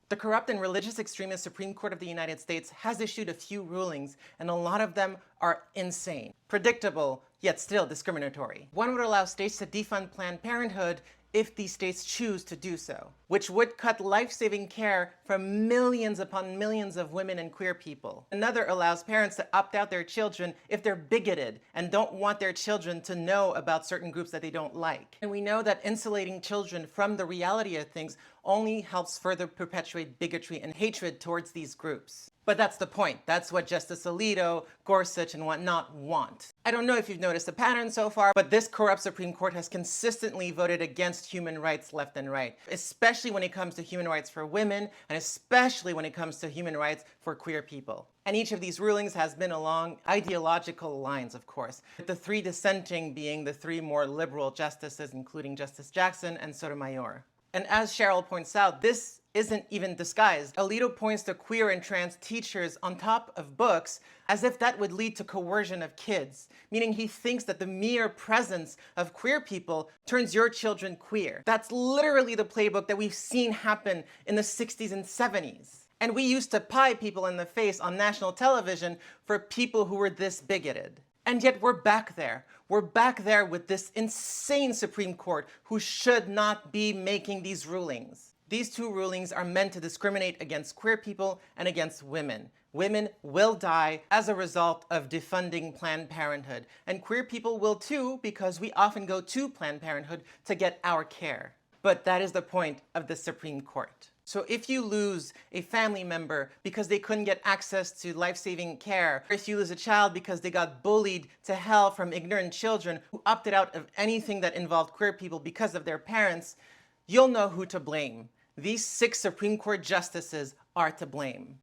The corrupt and religious extremist Supreme Court of the United States has issued a few rulings, and a lot of them are insane. Predictable, yet still discriminatory. One would allow states to defund Planned Parenthood if these states choose to do so, which would cut life-saving care from millions upon millions of women and queer people. Another allows parents to opt out their children if they're bigoted and don't want their children to know about certain groups that they don't like. And we know that insulating children from the reality of things only helps further perpetuate bigotry and hatred towards these groups. But that's the point. That's what Justice Alito, Gorsuch, and whatnot want. I don't know if you've noticed a pattern so far, but this corrupt Supreme Court has consistently voted against human rights left and right, especially when it comes to human rights for women, and especially when it comes to human rights for queer people. And each of these rulings has been along ideological lines, of course, with the three dissenting being the three more liberal justices, including Justice Jackson and Sotomayor. And as Cheryl points out, this isn't even disguised. Alito points to queer and trans teachers on top of books as if that would lead to coercion of kids, meaning he thinks that the mere presence of queer people turns your children queer. That's literally the playbook that we've seen happen in the 60s and 70s. And we used to pie people in the face on national television for people who were this bigoted. And yet we're back there. We're back there with this insane Supreme Court who should not be making these rulings. These two rulings are meant to discriminate against queer people and against women. Women will die as a result of defunding Planned Parenthood. And queer people will too, because we often go to Planned Parenthood to get our care. But that is the point of the Supreme Court. So if you lose a family member because they couldn't get access to life-saving care, or if you lose a child because they got bullied to hell from ignorant children who opted out of anything that involved queer people because of their parents, you'll know who to blame. These 6 Supreme Court justices are to blame.